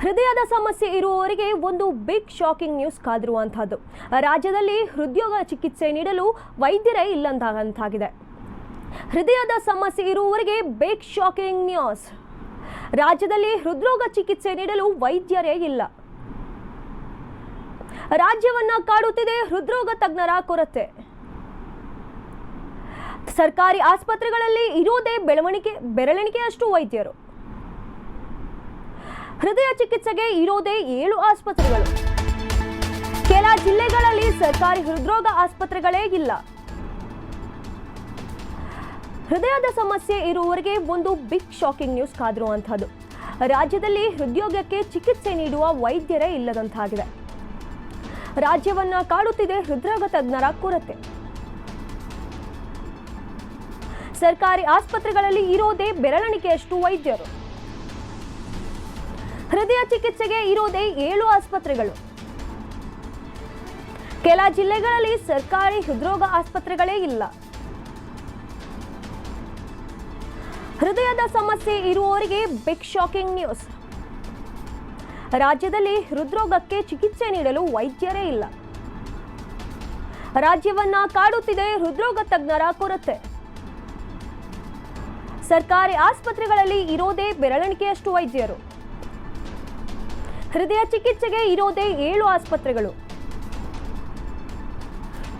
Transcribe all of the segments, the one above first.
ಹೃದಯದ ಸಮಸ್ಯೆ ಇರುವವರಿಗೆ ಒಂದು ಬಿಗ್ ಶಾಕಿಂಗ್ ನ್ಯೂಸ್ ಕಾದಿರುವಂತಹದ್ದು. ರಾಜ್ಯದಲ್ಲಿ ಹೃದಯೋಗ ಚಿಕಿತ್ಸೆ ನೀಡಲು ವೈದ್ಯರೇ ಇಲ್ಲಂತಾಗಿದೆ. ಹೃದಯದ ಸಮಸ್ಯೆ ಇರುವವರಿಗೆ ಬಿಗ್ ಶಾಕಿಂಗ್ ನ್ಯೂಸ್. ರಾಜ್ಯದಲ್ಲಿ ಹೃದ್ರೋಗ ಚಿಕಿತ್ಸೆ ನೀಡಲು ವೈದ್ಯರೇ ಇಲ್ಲ. ರಾಜ್ಯವನ್ನ ಕಾಡುತ್ತಿದೆ ಹೃದ್ರೋಗ ತಜ್ಞರ ಕೊರತೆ. ಸರ್ಕಾರಿ ಆಸ್ಪತ್ರೆಗಳಲ್ಲಿ ಇರೋದೇ ಬೆರಳೆಣಿಕೆಯಷ್ಟು ವೈದ್ಯರು. ಹೃದಯ ಚಿಕಿತ್ಸೆಗೆ ಇರೋದೇ 7 ಆಸ್ಪತ್ರೆಗಳು. ಕೆಲ ಜಿಲ್ಲೆಗಳಲ್ಲಿ ಸರ್ಕಾರಿ ಹೃದ್ರೋಗ ಆಸ್ಪತ್ರೆಗಳೇ ಇಲ್ಲ. ಹೃದಯದ ಸಮಸ್ಯೆ ಇರುವವರಿಗೆ ಒಂದು ಬಿಗ್ ಶಾಕಿಂಗ್ ನ್ಯೂಸ್ ಕಾದಿರುವಂತಹದ್ದು. ರಾಜ್ಯದಲ್ಲಿ ಹೃದ್ರೋಗಕ್ಕೆ ಚಿಕಿತ್ಸೆ ನೀಡುವ ವೈದ್ಯರೇ ಇಲ್ಲದಂತಾಗಿದೆ. ರಾಜ್ಯವನ್ನ ಕಾಡುತ್ತಿದೆ ಹೃದ್ರೋಗ ತಜ್ಞರ ಕೊರತೆ. ಸರ್ಕಾರಿ ಆಸ್ಪತ್ರೆಗಳಲ್ಲಿ ಇರೋದೇ ಬೆರಳೆಣಿಕೆಯಷ್ಟು ವೈದ್ಯರು. ಹೃದಯ ಚಿಕಿತ್ಸೆಗೆ ಇರೋದೇ 7 ಆಸ್ಪತ್ರೆಗಳು. ಕೆಲ ಜಿಲ್ಲೆಗಳಲ್ಲಿ ಸರ್ಕಾರಿ ಹೃದ್ರೋಗ ಆಸ್ಪತ್ರೆಗಳೇ ಇಲ್ಲ. ಹೃದಯದ ಸಮಸ್ಯೆ ಇರುವವರಿಗೆ ಬಿಗ್ ಶಾಕಿಂಗ್ ನ್ಯೂಸ್. ರಾಜ್ಯದಲ್ಲಿ ಹೃದ್ರೋಗಕ್ಕೆ ಚಿಕಿತ್ಸೆ ನೀಡಲು ವೈದ್ಯರೇ ಇಲ್ಲ. ರಾಜ್ಯವನ್ನ ಕಾಡುತ್ತಿದೆ ಹೃದ್ರೋಗ ತಜ್ಞರ ಕೊರತೆ. ಸರ್ಕಾರಿ ಆಸ್ಪತ್ರೆಗಳಲ್ಲಿ ಇರೋದೇ ಬೆರಳೆಣಿಕೆಯಷ್ಟು ವೈದ್ಯರು. ಹೃದಯ ಚಿಕಿತ್ಸೆಗೆ ಇರೋದೇ 7 ಆಸ್ಪತ್ರೆಗಳು.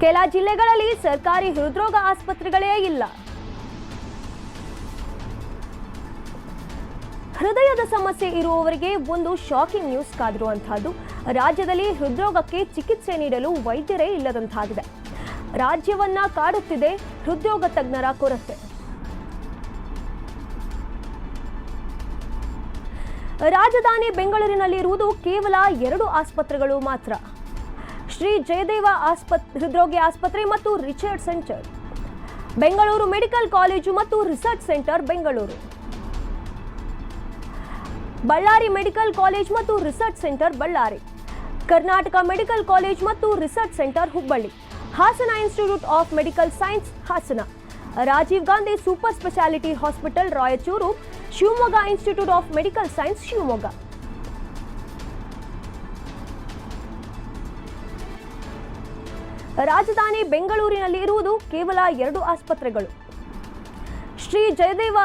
ಕೆಲ ಜಿಲ್ಲೆಗಳಲ್ಲಿ ಸರ್ಕಾರಿ ಹೃದ್ರೋಗ ಆಸ್ಪತ್ರೆಗಳೇ ಇಲ್ಲ. ಹೃದಯದ ಸಮಸ್ಯೆ ಇರುವವರಿಗೆ ಒಂದು ಶಾಕಿಂಗ್ ನ್ಯೂಸ್ ಕಾದಿರುವಂತಹದ್ದು. ರಾಜ್ಯದಲ್ಲಿ ಹೃದ್ರೋಗಕ್ಕೆ ಚಿಕಿತ್ಸೆ ನೀಡಲು ವೈದ್ಯರೇ ಇಲ್ಲದಂತಾಗಿದೆ. ರಾಜ್ಯವನ್ನ ಕಾಡುತ್ತಿದೆ ಹೃದ್ರೋಗ ತಜ್ಞರ ಕೊರತೆ. ರಾಜಧಾನಿ ಬೆಂಗಳೂರಿನಲ್ಲಿ ಇರುವುದು ಕೇವಲ 2 ಆಸ್ಪತ್ರೆಗಳು ಮಾತ್ರ. ಶ್ರೀ ಜಯದೇವ ಹೃದ್ರೋಗ ಆಸ್ಪತ್ರೆ ಮತ್ತು research centre Bengaluru, medical college ಮತ್ತು research centre Bengaluru, Ballari medical college ಮತ್ತು research centre Ballari, Karnataka medical college ಮತ್ತು research centre Hubballi, Hassan institute of medical science Hassan, Rajiv Gandhi super speciality hospital Raichur, Shivamogga institute of medical science Shivamogga. ರಾಜಧಾನಿ ಬೆಂಗಳೂರಿನಲ್ಲಿ ಇರುವುದು ಕೇವಲ 2 ಆಸ್ಪತ್ರೆಗಳು. ಶ್ರೀ ಜಯದೇವ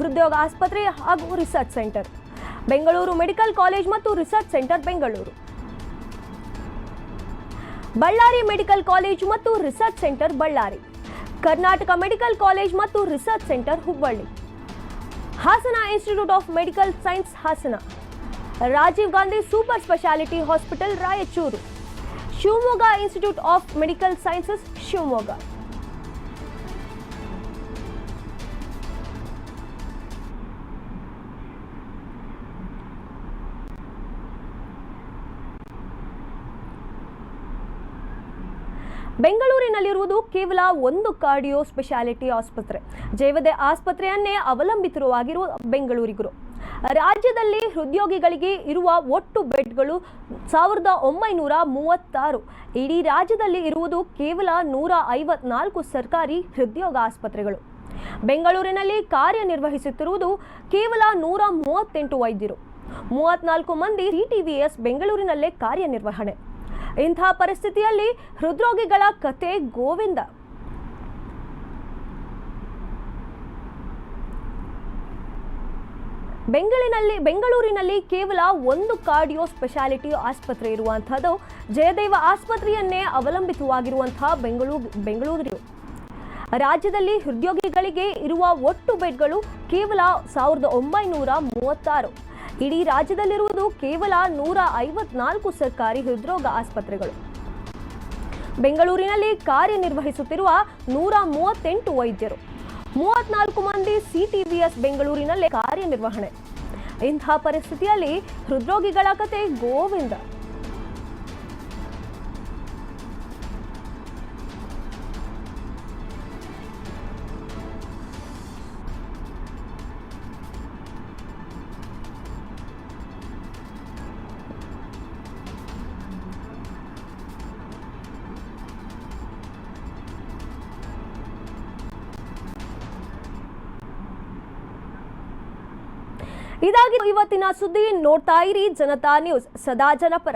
ಹೃದ್ರೋಗ ಆಸ್ಪತ್ರೆ ಹಾಗೂ research centre Bengaluru, medical college ಮತ್ತು research centre Bengaluru, Ballari medical college ಮತ್ತು research centre Ballari, Karnataka medical college ಮತ್ತು research centre Hubballi, Hassan institute of medical science Hassan, Rajiv Gandhi super speciality hospital Raichur, Shivamogga institute of medical sciences Shivamogga. ಬೆಂಗಳೂರಿನಲ್ಲಿರುವುದು ಕೇವಲ 1 ಕಾರ್ಡಿಯೋ ಸ್ಪೆಷಾಲಿಟಿ ಆಸ್ಪತ್ರೆ. ಜಯದೇವ ಆಸ್ಪತ್ರೆಯನ್ನೇ ಅವಲಂಬಿತವಾಗಿರುವ ಬೆಂಗಳೂರಿಗರು. ರಾಜ್ಯದಲ್ಲಿ ಹೃದ್ರೋಗಿಗಳಿಗೆ ಇರುವ ಒಟ್ಟು ಬೆಡ್ಗಳು 1936. ಇಡೀ ರಾಜ್ಯದಲ್ಲಿ ಇರುವುದು ಕೇವಲ 154 ಸರ್ಕಾರಿ ಹೃದ್ರೋಗ ಆಸ್ಪತ್ರೆಗಳು. ಬೆಂಗಳೂರಿನಲ್ಲಿ ಕಾರ್ಯನಿರ್ವಹಿಸುತ್ತಿರುವುದು ಕೇವಲ 138 ವೈದ್ಯರು. 34 ಮಂದಿ CTVS ಬೆಂಗಳೂರಿನಲ್ಲೇ ಕಾರ್ಯನಿರ್ವಹಣೆ. ಇಂಥ ಪರಿಸ್ಥಿತಿಯಲ್ಲಿ ಹೃದ್ರೋಗಿಗಳ ಕತೆ ಗೋವಿಂದ. ಬೆಂಗಳೂರಿನಲ್ಲಿ ಕೇವಲ 1 ಕಾರ್ಡಿಯೋ ಸ್ಪೆಷಾಲಿಟಿ ಆಸ್ಪತ್ರೆ ಇರುವಂತಹದ್ದು. ಜಯದೇವ ಆಸ್ಪತ್ರೆಯನ್ನೇ ಅವಲಂಬಿತವಾಗಿರುವಂತಹ ಬೆಂಗಳೂರು. ರಾಜ್ಯದಲ್ಲಿ ಹೃದ್ರೋಗಿಗಳಿಗೆ ಇರುವ ಒಟ್ಟು ಬೆಡ್ಗಳು ಕೇವಲ 1936. ಇಡೀ ರಾಜ್ಯದಲ್ಲಿರುವುದು ಕೇವಲ 154 ಸರ್ಕಾರಿ ಹೃದ್ರೋಗ ಆಸ್ಪತ್ರೆಗಳು. ಬೆಂಗಳೂರಿನಲ್ಲಿ ಕಾರ್ಯನಿರ್ವಹಿಸುತ್ತಿರುವ 138 ವೈದ್ಯರು, 34 ಮಂದಿ CTVS ಬೆಂಗಳೂರಿನಲ್ಲೇ ಕಾರ್ಯನಿರ್ವಹಣೆ. ಇಂಥ ಪರಿಸ್ಥಿತಿಯಲ್ಲಿ ಹೃದ್ರೋಗಿಗಳ ಕತೆ ಗೋವಿಂದ. ಇದಾಗಿ ಇವತ್ತಿನ ಸುದ್ದಿ. ನೋಡ್ತಾ ಇರಿ ಜನತಾ ನ್ಯೂಸ್, ಸದಾ ಜನಪರ.